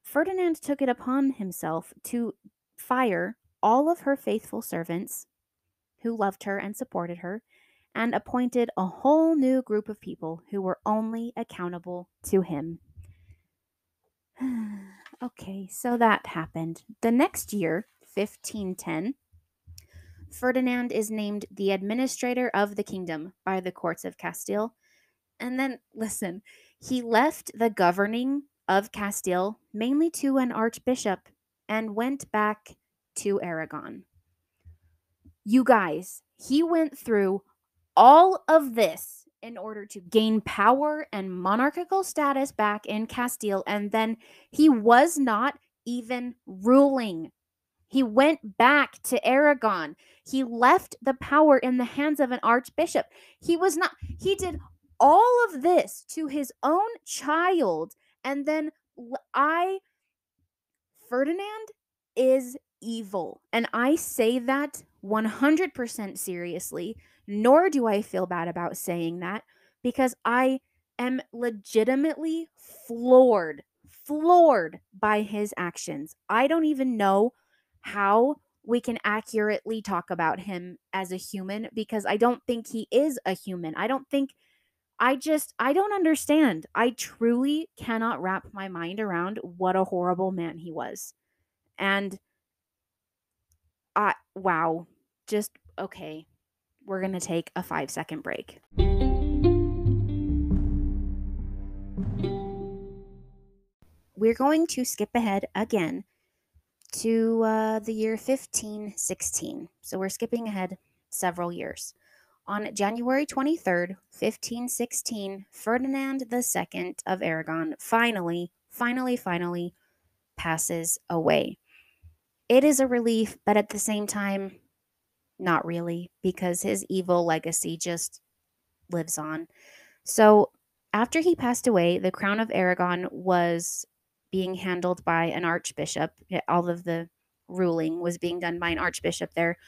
Ferdinand took it upon himself to fire all of her faithful servants who loved her and supported her, and appointed a whole new group of people who were only accountable to him. Okay, so that happened. The next year, 1510, Ferdinand is named the administrator of the kingdom by the courts of Castile. And then, listen, he left the governing of Castile mainly to an archbishop and went back to Aragon. You guys, he went through all of this in order to gain power and monarchical status back in Castile, and then he was not even ruling. He went back to Aragon. He left the power in the hands of an archbishop. He did all of this to his own child, and then Ferdinand is evil. And I say that 100% seriously, nor do I feel bad about saying that because I am legitimately floored by his actions. I don't even know how we can accurately talk about him as a human because I don't think he is a human. I don't understand. I truly cannot wrap my mind around what a horrible man he was. And wow, just okay. We're going to take a 5-second break. We're we're going to skip ahead again to the year 1516. So we're skipping ahead several years. On January 23rd, 1516, Ferdinand II of Aragon finally passes away. It is a relief, but at the same time, not really, because his evil legacy just lives on. So, after he passed away, the crown of Aragon was being handled by an archbishop. All of the ruling was being done by an archbishop there,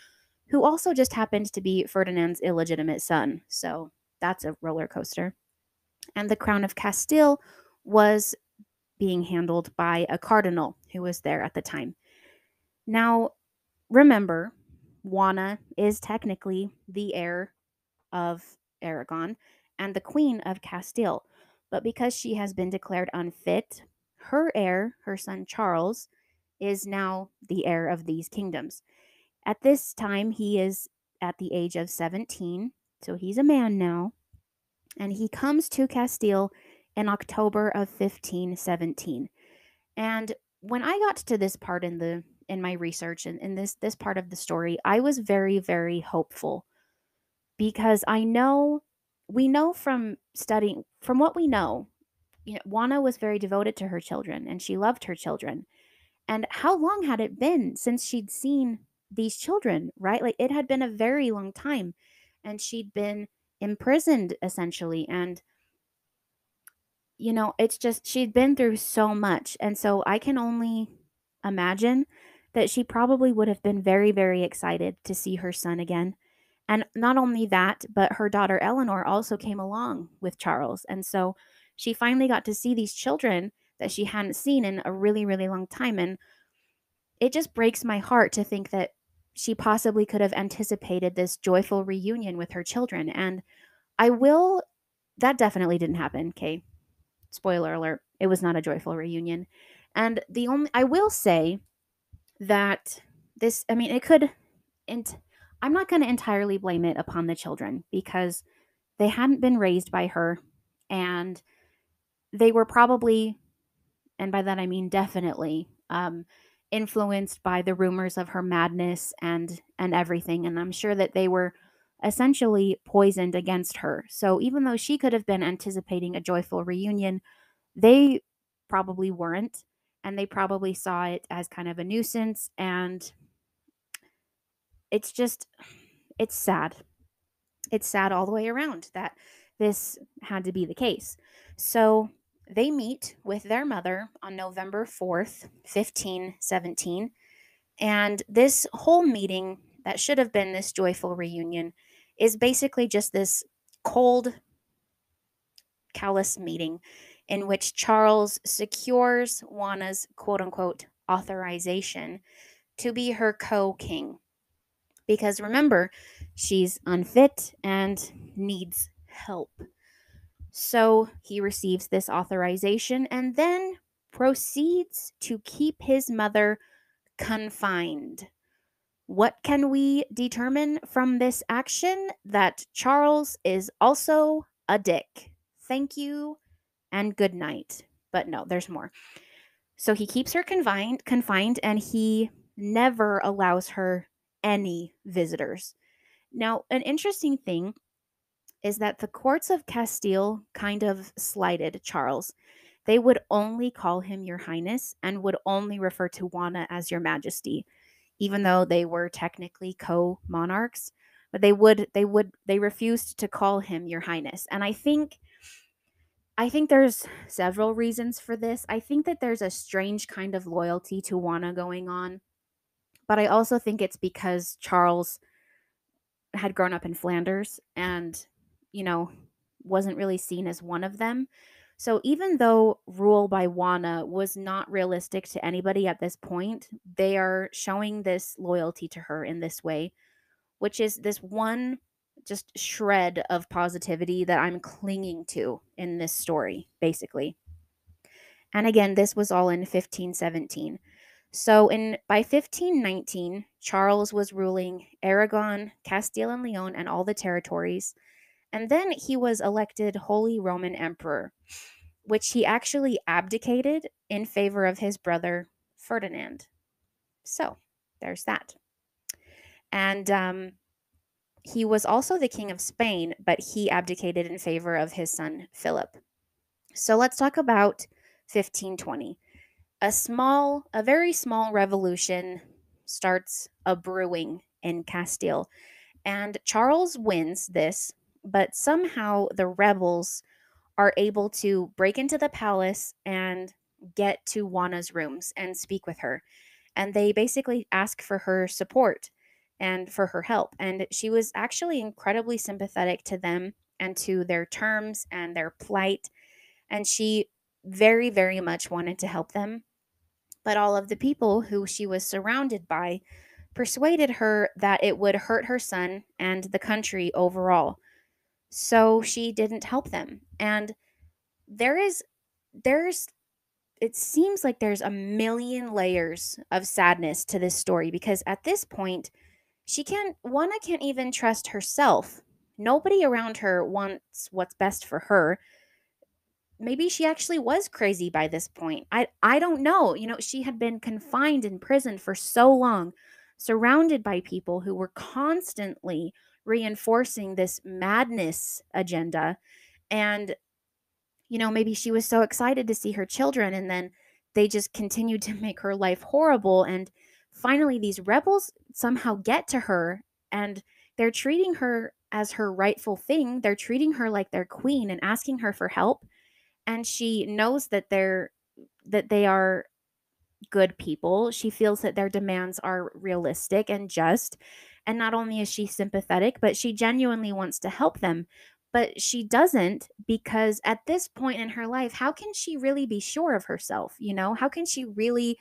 who also just happened to be Ferdinand's illegitimate son. So, that's a roller coaster. And the crown of Castile was being handled by a cardinal who was there at the time. Now, remember, Juana is technically the heir of Aragon and the Queen of Castile. But because she has been declared unfit, her heir, her son Charles, is now the heir of these kingdoms. At this time, he is at the age of 17, so he's a man now, and he comes to Castile in October of 1517. And when I got to this part in my research and in this part of the story, I was very, very hopeful because we know from studying, from what we know, Juana was very devoted to her children and she loved her children. And how long had it been since she'd seen these children, right? Like it had been a very long time and she'd been imprisoned essentially. And, it's just, she'd been through so much. And so I can only imagine that she probably would have been very, very excited to see her son again. And not only that, but her daughter Eleanor also came along with Charles. And so she finally got to see these children that she hadn't seen in a really, really long time. And it just breaks my heart to think that she possibly could have anticipated this joyful reunion with her children. And that definitely didn't happen. Okay. Spoiler alert. It was not a joyful reunion. And I will say that it could, and I'm not going to entirely blame it upon the children because they hadn't been raised by her and they were probably, and by that I mean definitely, influenced by the rumors of her madness and everything. And I'm sure that they were essentially poisoned against her. So even though she could have been anticipating a joyful reunion, they probably weren't. And they probably saw it as kind of a nuisance. And it's sad. It's sad all the way around that this had to be the case. So they meet with their mother on November 4th, 1517. And this whole meeting that should have been this joyful reunion is basically just this cold, callous meeting in which Charles secures Juana's quote unquote authorization to be her co-king. Because remember, she's unfit and needs help. So he receives this authorization and then proceeds to keep his mother confined. What can we determine from this action? That Charles is also a dick. Thank you and good night. But no, there's more. So he keeps her confined and he never allows her any visitors. Now, an interesting thing is that the courts of Castile kind of slighted Charles. They would only call him Your Highness and would only refer to Juana as Your Majesty, even though they were technically co-monarchs. But they refused to call him Your Highness. And I think there's several reasons for this. I think that there's a strange kind of loyalty to Juana going on. But I also think it's because Charles had grown up in Flanders and, wasn't really seen as one of them. So even though rule by Juana was not realistic to anybody at this point, they are showing this loyalty to her in this way, which is this one just shred of positivity that I'm clinging to in this story, basically. And again, this was all in 1517. So by 1519, Charles was ruling Aragon, Castile and Leon, and all the territories. And then he was elected Holy Roman Emperor. which he actually abdicated in favor of his brother Ferdinand. So there's that. And he was also the king of Spain, but he abdicated in favor of his son Philip. So let's talk about 1520. A very small revolution starts a brewing in Castile, and Charles wins this, but somehow the rebels are able to break into the palace and get to Juana's rooms and speak with her. And they basically ask for her support and for her help. And she was actually incredibly sympathetic to them and to their terms and their plight. And she very, very much wanted to help them. But all of the people who she was surrounded by persuaded her that it would hurt her son and the country overall. So she didn't help them. And there is there's it seems like there's a million layers of sadness to this story, because at this point Juana can't even trust herself. Nobody around her wants what's best for her. Maybe she actually was crazy by this point. I don't know. She had been confined in prison for so long, surrounded by people who were constantly reinforcing this madness agenda. And maybe she was so excited to see her children, and then they just continued to make her life horrible. And finally, these rebels somehow get to her, and they're treating her as her rightful thing. They're treating her like their queen and asking her for help. And she knows that they are good people. She feels that their demands are realistic and just. And not only is she sympathetic, but she genuinely wants to help them. But she doesn't, because at this point in her life, how can she really be sure of herself? How can she really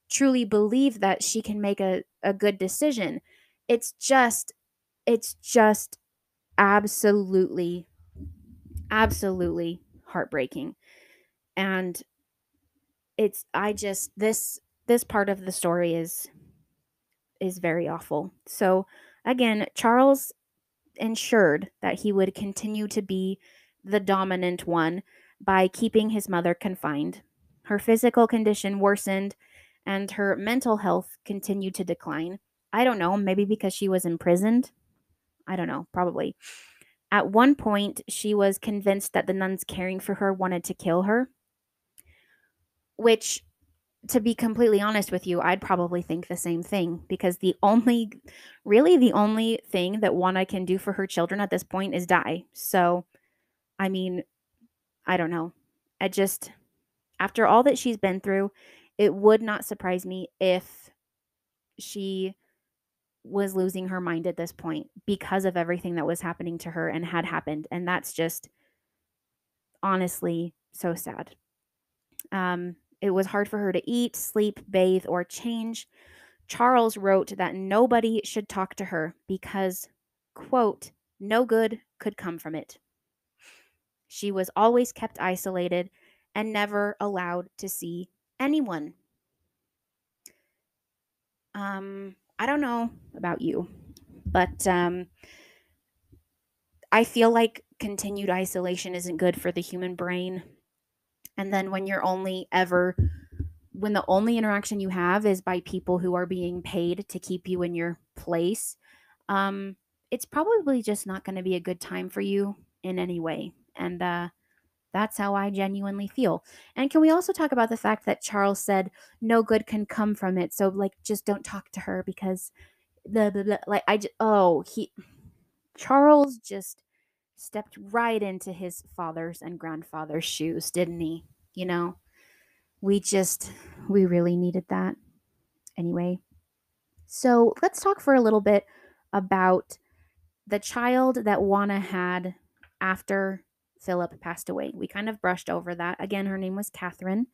truly believe that she can make a good decision? It's just, it's just absolutely, absolutely heartbreaking. And this part of the story is very awful. So again, Charles ensured that he would continue to be the dominant one by keeping his mother confined. Her physical condition worsened and her mental health continued to decline. I don't know, maybe because she was imprisoned. I don't know, probably. At one point, she was convinced that the nuns caring for her wanted to kill her, which, to be completely honest with you, I'd probably think the same thing, because the only thing that Juana can do for her children at this point is die. So, I mean, I don't know. I just, after all that she's been through, it would not surprise me if she was losing her mind at this point because of everything that was happening to her and had happened. And that's just honestly so sad. It was hard for her to eat, sleep, bathe, or change. Charles wrote that nobody should talk to her because, quote, no good could come from it. She was always kept isolated and never allowed to see anyone. I don't know about you, but I feel like continued isolation isn't good for the human brain. And then when the only interaction you have is by people who are being paid to keep you in your place, it's probably just not going to be a good time for you in any way. And that's how I genuinely feel. And can we also talk about the fact that Charles said no good can come from it? So, like, just don't talk to her because blah, blah, blah. Like, Charles just stepped right into his father's and grandfather's shoes, didn't he? You know, we just, we really needed that. Anyway, so let's talk for a little bit about the child that Juana had after Philip passed away. We kind of brushed over that. Again, her name was Catherine.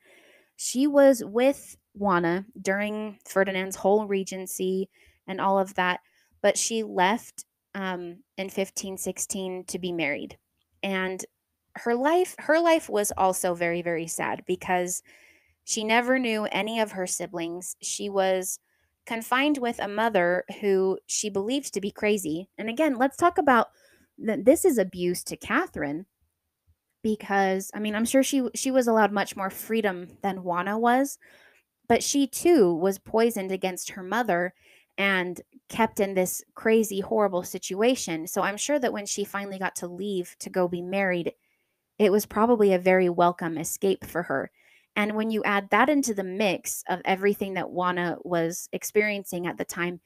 She was with Juana during Ferdinand's whole regency and all of that, but she left in 1516 to be married. And her life was also very, very sad because she never knew any of her siblings. She was confined with a mother who she believed to be crazy. And again, let's talk about that. This is abuse to Catherine. because I mean, I'm sure she was allowed much more freedom than Juana was, but she too was poisoned against her mother and kept in this crazy horrible situation. So I'm sure that when she finally got to leave to go be married, it was probably a very welcome escape for her. And when you add that into the mix of everything that Juana was experiencing at the time,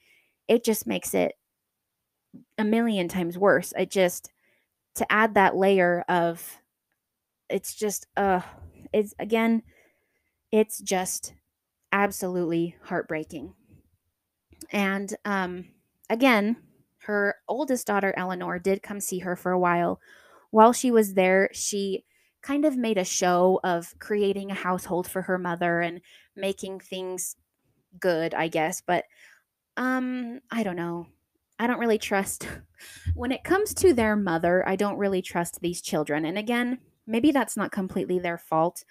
it just makes it a million times worse. It just, to add that layer of, it's just it's again, it's just absolutely heartbreaking. And again, her oldest daughter Eleanor did come see her for a while. While she was there, she kind of made a show of creating a household for her mother and making things good, I guess. But I don't know. I don't really trust when it comes to their mother. I don't really trust these children. And again, maybe that's not completely their fault,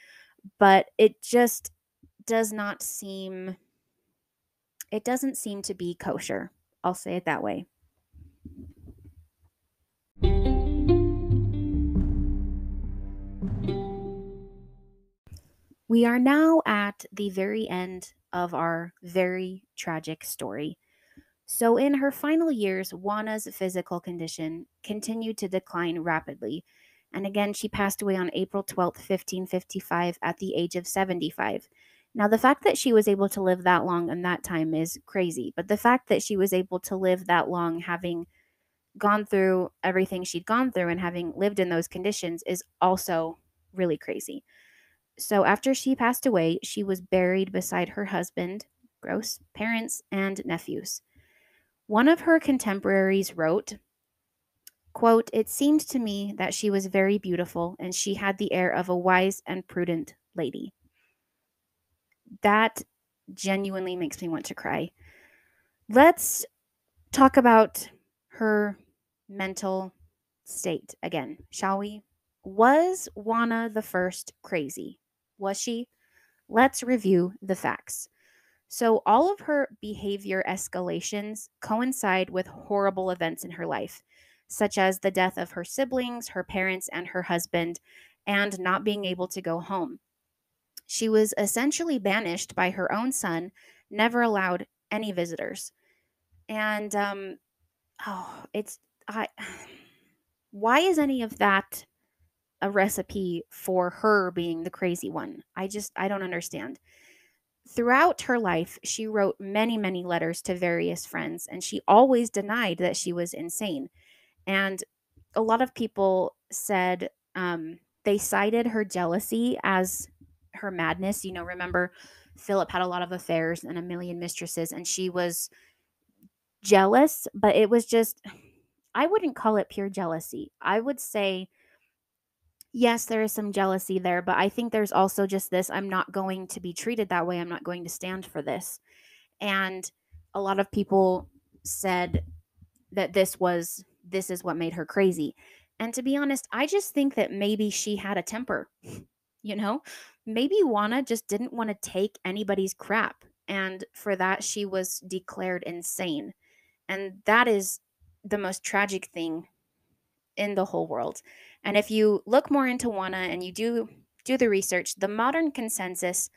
but it just does not seem it doesn't seem to be kosher. I'll say it that way. We are now at the very end of our very tragic story. So, in her final years, Juana's physical condition continued to decline rapidly. And again, she passed away on April 12th, 1555, at the age of 75. Now, the fact that she was able to live that long in that time is crazy. But the fact that she was able to live that long, having gone through everything she'd gone through and having lived in those conditions, is also really crazy. So, after she passed away, she was buried beside her husband, gross, parents, and nephews. One of her contemporaries wrote, quote, "It seemed to me that she was very beautiful and she had the air of a wise and prudent lady." That genuinely makes me want to cry. Let's talk about her mental state again, shall we? Was Juana the First crazy? Was she? Let's review the facts. So, all of her behavior escalations coincide with horrible events in her life, such as the death of her siblings, her parents, and her husband, and not being able to go home. She was essentially banished by her own son, never allowed any visitors. And, it's, I, why is any of that a recipe for her being the crazy one? I don't understand. Throughout her life, she wrote many, many letters to various friends, and she always denied that she was insane. And a lot of people said they cited her jealousy as her madness. You know, remember, Philip had a lot of affairs and a million mistresses, and she was jealous, but it was just, I wouldn't call it pure jealousy. I would say, yes, there is some jealousy there, but I think there's also just this, I'm not going to be treated that way. I'm not going to stand for this. And a lot of people said that this is what made her crazy. And to be honest, I just think that maybe she had a temper, you know? Maybe Juana just didn't want to take anybody's crap, and for that she was declared insane. And that is the most tragic thing in the whole world. And if you look more into Juana and you do the research, the modern consensus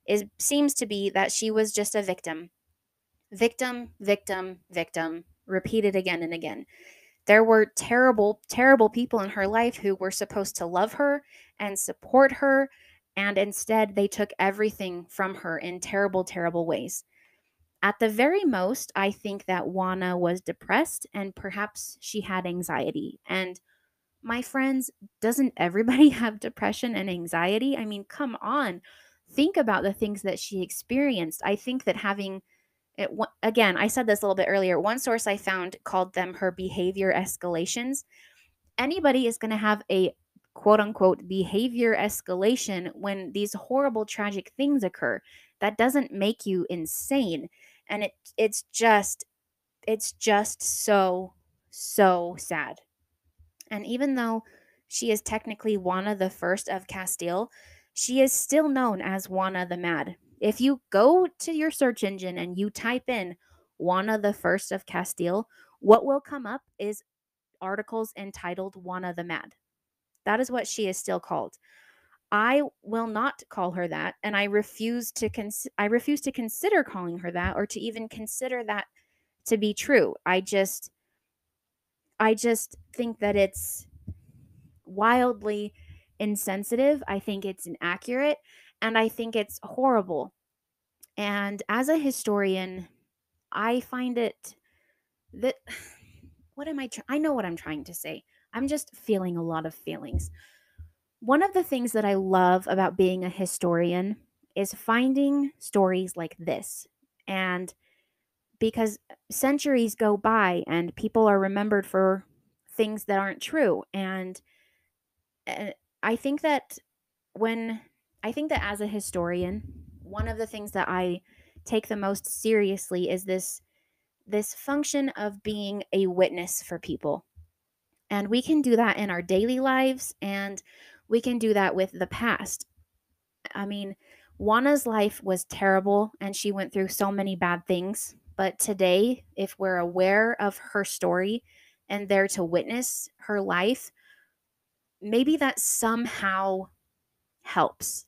is seems to be that she was just a victim. Victim, victim, victim, repeated again and again. There were terrible, terrible people in her life who were supposed to love her and support her, and instead they took everything from her in terrible, terrible ways. At the very most, I think that Juana was depressed and perhaps she had anxiety. And my friends, doesn't everybody have depression and anxiety? I mean, come on. Think about the things that she experienced. I think that having it, again, I said this a little bit earlier. One source I found called them her behavior escalations. Anybody is going to have a quote unquote behavior escalation when these horrible, tragic things occur. That doesn't make you insane. And it's just so, so sad. And even though she is technically Juana the First of Castile, she is still known as Juana the Mad. If you go to your search engine and you type in Juana the First of Castile, what will come up is articles entitled Juana the Mad. That is what she is still called. I will not call her that, and I refuse to consider calling her that, or to even consider that to be true. I just think that it's wildly insensitive. I think it's inaccurate, and I think it's horrible. And as a historian, I find it that what am I know what I'm trying to say. I'm just feeling a lot of feelings. One of the things that I love about being a historian is finding stories like this. And because centuries go by and people are remembered for things that aren't true. And uh, I think that when I think that as a historian, one of the things that I take the most seriously is this function of being a witness for people. And we can do that in our daily lives, and we can do that with the past. I mean, Juana's life was terrible and she went through so many bad things. But today, if we're aware of her story and there to witness her life, maybe that somehow helps.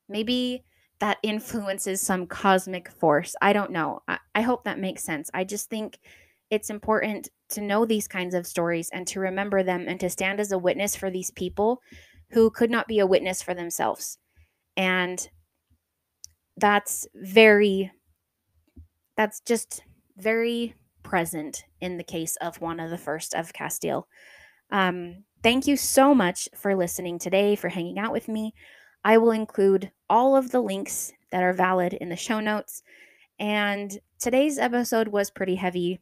Maybe that influences some cosmic force. I don't know. I hope that makes sense. I just think it's important to know these kinds of stories and to remember them and to stand as a witness for these people who could not be a witness for themselves. And that's very, that's just very present in the case of Juana the First of Castile. Thank you so much for listening today, for hanging out with me. I will include all of the links that are valid in the show notes. And today's episode was pretty heavy.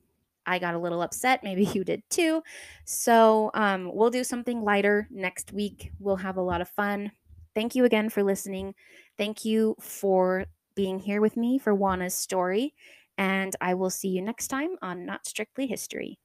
I got a little upset. Maybe you did too. So we'll do something lighter next week. We'll have a lot of fun. Thank you again for listening. Thank you for being here with me for Juana's story. And I will see you next time on Not Strictly History.